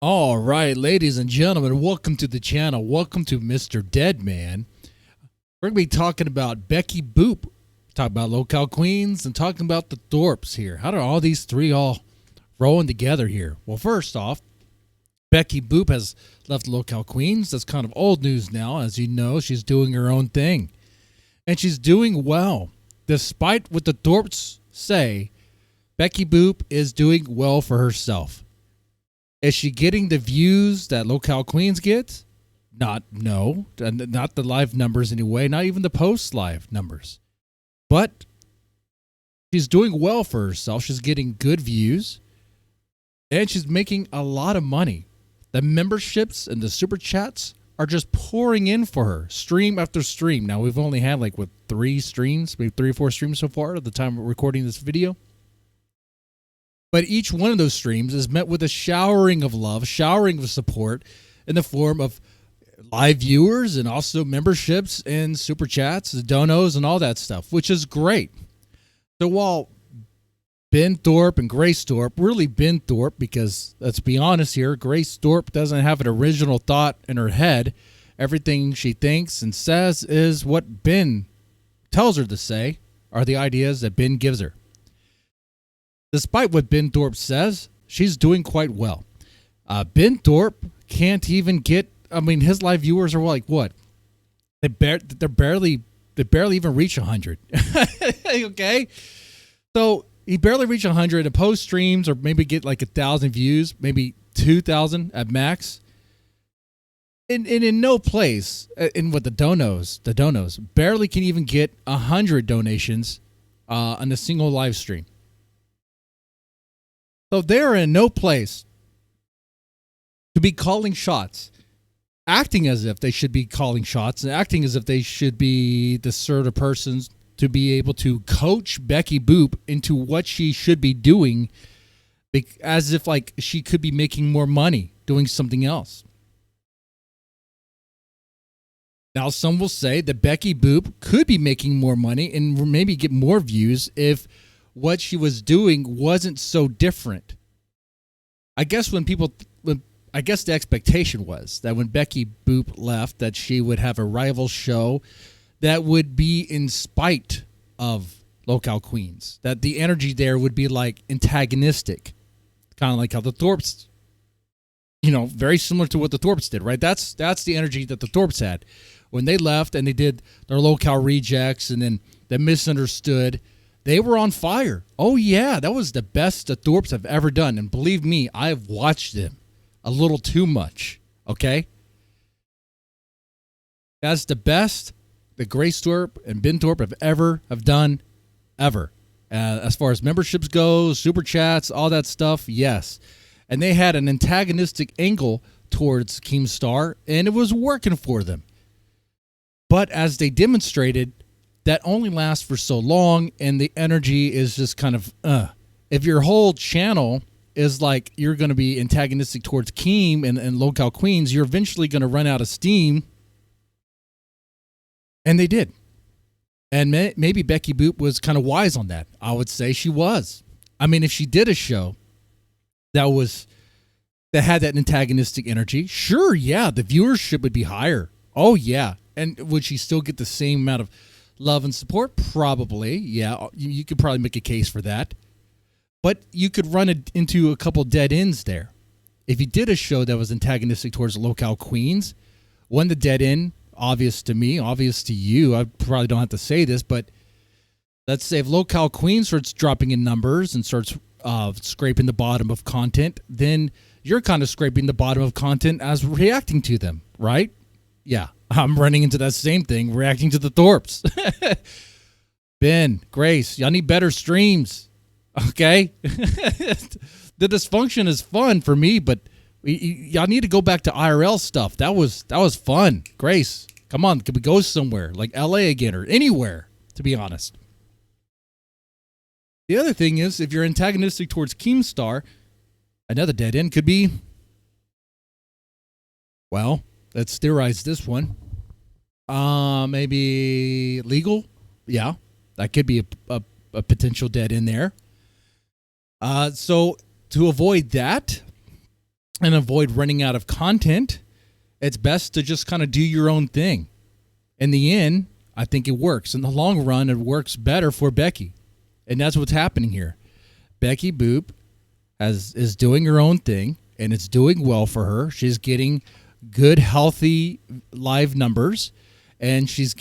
All right, ladies and gentlemen, welcome to the channel. Welcome to Mr. Deadman. We're going to be talking about Becky Boop, talking about LOLCOW Queens, and talking about the Thorpes here. How do all these three all rolling together here? Well, first off, Becky Boop has left LOLCOW Queens. That's kind of old news now. As you know, she's doing her own thing. And she's doing well. Despite what the Thorpes say, Becky Boop is doing well for herself. Is she getting the views that LOLCOW Queens gets? No, not the live numbers anyway, not even the post live numbers. But she's doing well for herself. She's getting good views, and she's making a lot of money. The memberships and the super chats are just pouring in for her, stream after stream. Now, we've only had like, 3 streams, maybe 3 or 4 streams so far at the time of recording this video. But each one of those streams is met with a showering of love, showering of support in the form of live viewers and also memberships and super chats, the donos and all that stuff, which is great. So while Ben Thorpe and Grace Thorpe, really Ben Thorpe, because let's be honest here, Grace Thorpe doesn't have an original thought in her head. Everything she thinks and says is what Ben tells her to say, are the ideas that Ben gives her. Despite what Ben Thorpe says, she's doing quite well. Ben Thorpe can't even get, his live viewers are like, what? They barely even reach 100. Okay? So he barely reached 100 and post streams or maybe get like 1,000 views, maybe 2,000 at max. And in no place, in what the donos barely can even get 100 donations on a single live stream. So they're in no place to be calling shots, acting as if they should be calling shots, and acting as if they should be the sort of persons to be able to coach Becky Boop into what she should be doing, as if like she could be making more money doing something else. Now, some will say that Becky Boop could be making more money and maybe get more views if what she was doing wasn't so different. I guess I guess the expectation was that when Becky Boop left, that she would have a rival show that would be in spite of LOLCOW Queens, that the energy there would be like antagonistic, kind of like how the Thorpes, very similar to what the Thorpes did, right? That's the energy that the Thorpes had when they left and they did their LOLCOW rejects and then they misunderstood. They were on fire. Oh, yeah, that was the best the Thorpes have ever done. And believe me, I've watched them a little too much, okay? That's the best that Grace Thorpe and Ben Thorpe have done, ever. As far as memberships go, super chats, all that stuff, yes. And they had an antagonistic angle towards Keemstar, and it was working for them. But as they demonstrated, that only lasts for so long, and the energy is just kind of, If your whole channel is like you're going to be antagonistic towards Keem and LOLCOW Queens, you're eventually going to run out of steam. And they did. And maybe Becky Boop was kind of wise on that. I would say she was. If she did a show that had that antagonistic energy, sure, yeah, the viewership would be higher. Oh, yeah. And would she still get the same amount of love and support? Probably. Yeah, you could probably make a case for that. But you could run it into a couple dead ends there. If you did a show that was antagonistic towards LOLCOW Queens, the dead end, obvious to me, obvious to you, I probably don't have to say this, but let's say if LOLCOW Queens starts dropping in numbers and starts scraping the bottom of content, then you're kind of scraping the bottom of content as reacting to them, right? Yeah. I'm running into that same thing, reacting to the Thorpes. Ben, Grace, y'all need better streams, okay? The dysfunction is fun for me, but y'all need to go back to IRL stuff. That was fun. Grace, come on, can we go somewhere, like LA again or anywhere, to be honest? The other thing is, if you're antagonistic towards Keemstar, another dead end could be, well, let's theorize this one. Maybe legal. Yeah, that could be a potential dead end there. So to avoid that, and avoid running out of content, it's best to just kind of do your own thing. In the end, I think it works. In the long run, it works better for Becky. And that's what's happening here. Becky Boop is doing her own thing, and it's doing well for her. She's getting good, healthy live numbers. And she's,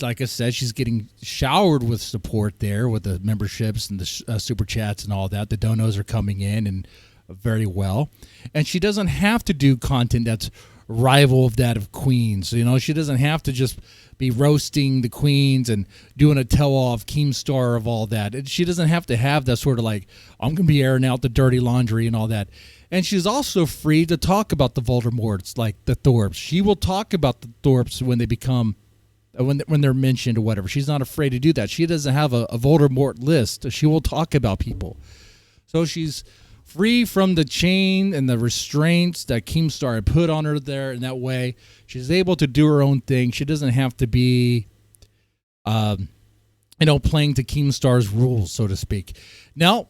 like I said, she's getting showered with support there with the memberships and the super chats and all that. The donos are coming in and very well. And she doesn't have to do content that's rival of that of Queens. You know, she doesn't have to just be roasting the Queens and doing a tell-all of Keemstar of all that. She doesn't have to have that sort of like, I'm going to be airing out the dirty laundry and all that. And she's also free to talk about the Voldemorts, like the Thorpes. She will talk about the Thorpes when they become, when they're mentioned or whatever. She's not afraid to do that. She doesn't have a Voldemort list. She will talk about people. So she's free from the chain and the restraints that Keemstar had put on her there. In that way, she's able to do her own thing. She doesn't have to be, playing to Keemstar's rules, so to speak. Now,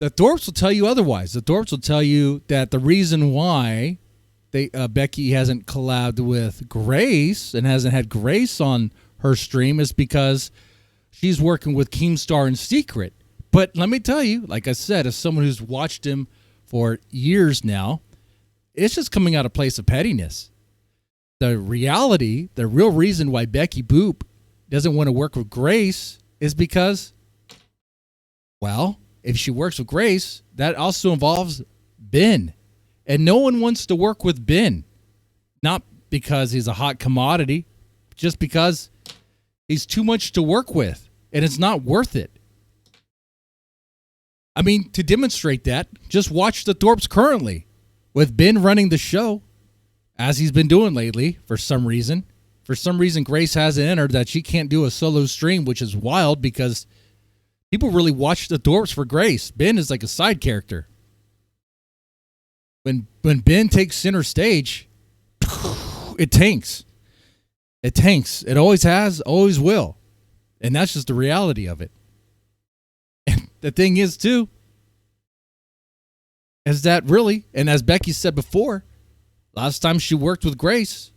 the Thorpes will tell you otherwise. The Thorpes will tell you that the reason why Becky hasn't collabed with Grace and hasn't had Grace on her stream is because she's working with Keemstar in secret. But let me tell you, like I said, as someone who's watched him for years now, it's just coming out of a place of pettiness. The reality, the real reason why Becky Boop doesn't want to work with Grace is because, well, if she works with Grace, that also involves Ben. And no one wants to work with Ben. Not because he's a hot commodity, just because he's too much to work with. And it's not worth it. I mean, to demonstrate that, just watch the Thorpes currently. With Ben running the show, as he's been doing lately, for some reason. For some reason, Grace hasn't entered that she can't do a solo stream, which is wild because people really watch the Thorpes for Grace. Ben is like a side character. When Ben takes center stage, it tanks. It tanks. It always has, always will. And that's just the reality of it. And the thing is, too, is that really, and as Becky said before, last time she worked with Grace,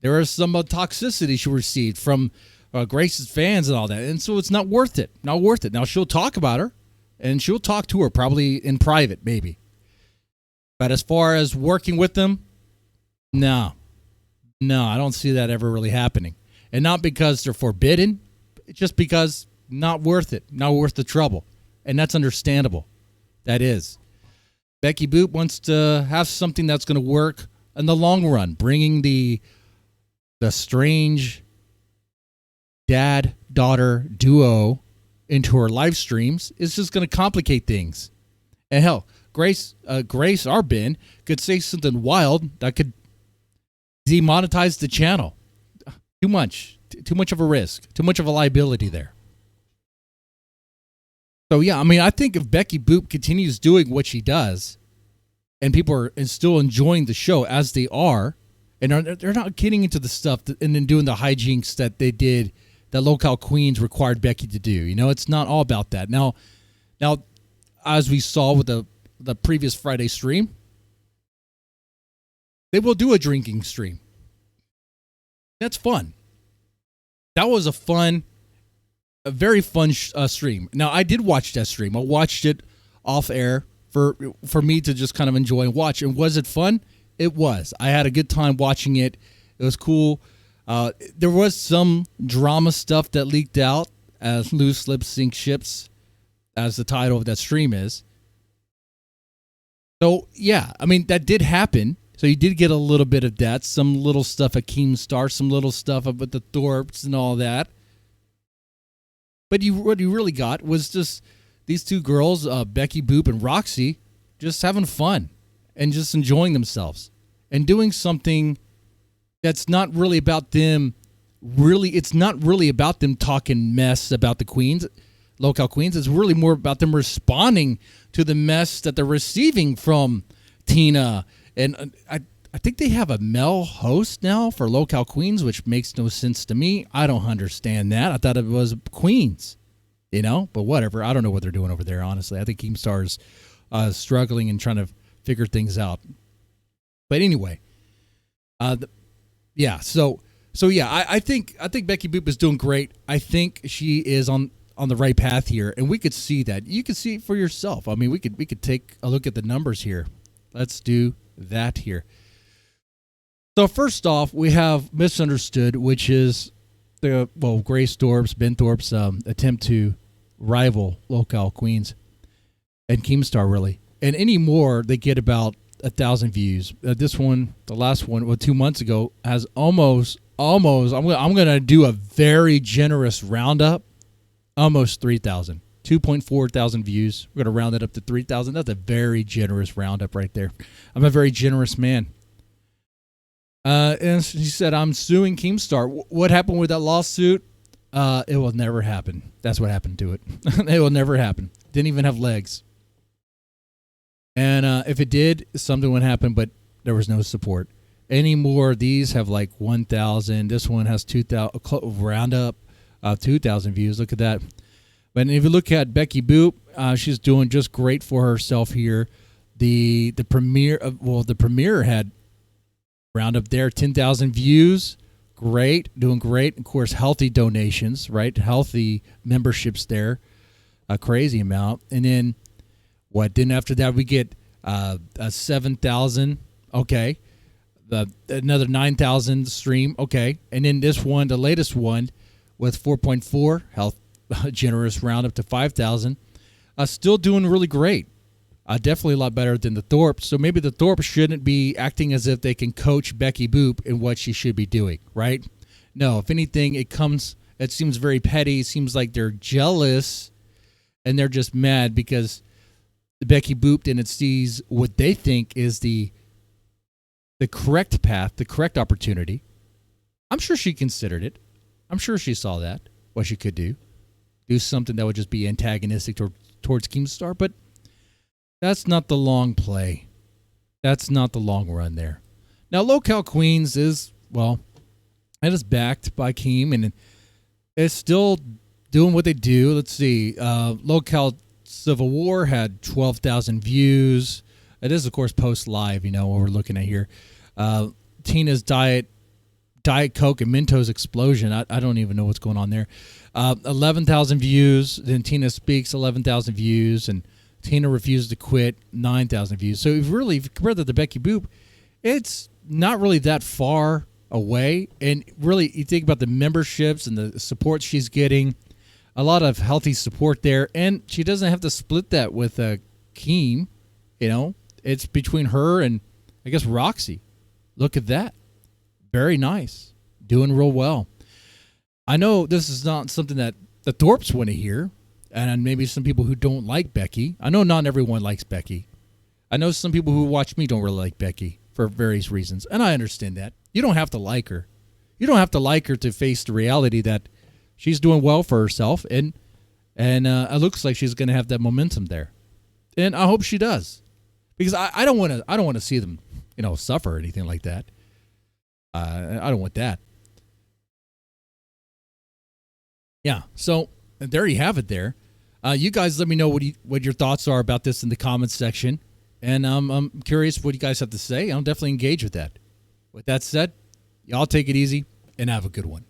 there was some toxicity she received from Grace's fans and all that. And so it's not worth it. Not worth it. Now, she'll talk about her, and she'll talk to her probably in private, maybe. But as far as working with them, no, I don't see that ever really happening. And not because they're forbidden, just because not worth it, not worth the trouble. And that's understandable. That is. Becky Boop wants to have something that's going to work in the long run, bringing the strange dad-daughter duo into her live streams is just going to complicate things. And hell, Grace or Ben could say something wild that could demonetize the channel. Too much of a risk, too much of a liability there. So yeah, I mean, I think if Becky Boop continues doing what she does, and people are still enjoying the show as they are, and they're not getting into the stuff and then doing the hijinks that they did, that LOLCOW Queens required Becky to do. You know, it's not all about that. Now, as we saw with the previous Friday stream, they will do a drinking stream. That's fun. That was a very fun stream. Now, I did watch that stream. I watched it off air for me to just kind of enjoy and watch. And was it fun? It was. I had a good time watching it. It was cool. There was some drama stuff that leaked out as loose lip sync ships, as the title of that stream is. So, yeah, I mean, that did happen. So you did get a little bit of that. Some little stuff at Keemstar, some little stuff about the Thorpes and all that. But what you really got was just these two girls, Becky Boop and Roxy, just having fun and just enjoying themselves and doing something that's not really about them. It's not really about them talking mess about the Queens, LOLCOW Queens. It's really more about them responding to the mess that they're receiving from Tina. And I think they have a male host now for LOLCOW Queens, which makes no sense to me. I don't understand that. I thought it was Queens, but whatever. I don't know what they're doing over there, honestly. I think Keemstar's struggling and trying to figure things out. But anyway, yeah. So yeah, I think Becky Boop is doing great. I think she is on the right path here, and we could see that. You could see it for yourself. I mean, we could take a look at the numbers here. Let's do that here. So first off, we have Misunderstood, which is Grace Thorpe's, Ben Thorpe's attempt to rival LOLCOW Queens and Keemstar, really. And anymore, they get about 1,000 views. This one, the last one, 2 months ago, has almost. I'm gonna do a very generous roundup. Almost 3,000, 2.4 thousand views. We're gonna round it up to 3,000. That's a very generous roundup right there. I'm a very generous man. And she said, I'm suing Keemstar. What happened with that lawsuit? It will never happen. That's what happened to it. It will never happen. Didn't even have legs. And if it did, something would happen, but there was no support. Anymore, these have like 1,000. This one has 2,000, round up 2,000 views. Look at that. But if you look at Becky Boop, she's doing just great for herself here. The premiere had round up there 10,000 views. Great, doing great. Of course, healthy donations, right? Healthy memberships there, a crazy amount. And then what? Then after that, we get 7,000. Okay. Another 9,000 stream. Okay. And then this one, the latest one, with 4.4 health, generous round up to 5,000. Still doing really great. Definitely a lot better than the Thorpes. So maybe the Thorpes shouldn't be acting as if they can coach Becky Boop in what she should be doing, right? No, if anything, it seems very petty. It seems like they're jealous and they're just mad because Becky Boop didn't seize what they think is the correct path, the correct opportunity. I'm sure she considered it. I'm sure she saw that, what she could do. Do something that would just be antagonistic towards Keemstar, but that's not the long play. That's not the long run there. Now, LOLCOW Queens is backed by Keem, and it's still doing what they do. Let's see. LOLCOW Civil War had 12,000 views. It is, of course, post-live, what we're looking at here. Tina's Diet Coke and Mentos Explosion. I don't even know what's going on there. 11,000 views. Then Tina Speaks, 11,000 views. And Tina Refuses to Quit, 9,000 views. So if you compare that to Becky Boop, it's not really that far away. And really, you think about the memberships and the support she's getting, a lot of healthy support there. And she doesn't have to split that with Keem. It's between her and, I guess, Roxy. Look at that. Very nice. Doing real well. I know this is not something that the Thorpes want to hear, and maybe some people who don't like Becky. I know not everyone likes Becky. I know some people who watch me don't really like Becky for various reasons, and I understand that. You don't have to like her. You don't have to like her to face the reality that she's doing well for herself, and it looks like she's going to have that momentum there, and I hope she does, because I don't want to see them, suffer or anything like that. I don't want that. Yeah, so there you have it there. You guys let me know what your thoughts are about this in the comments section. And I'm curious what you guys have to say. I'll definitely engage with that. With that said, y'all take it easy and have a good one.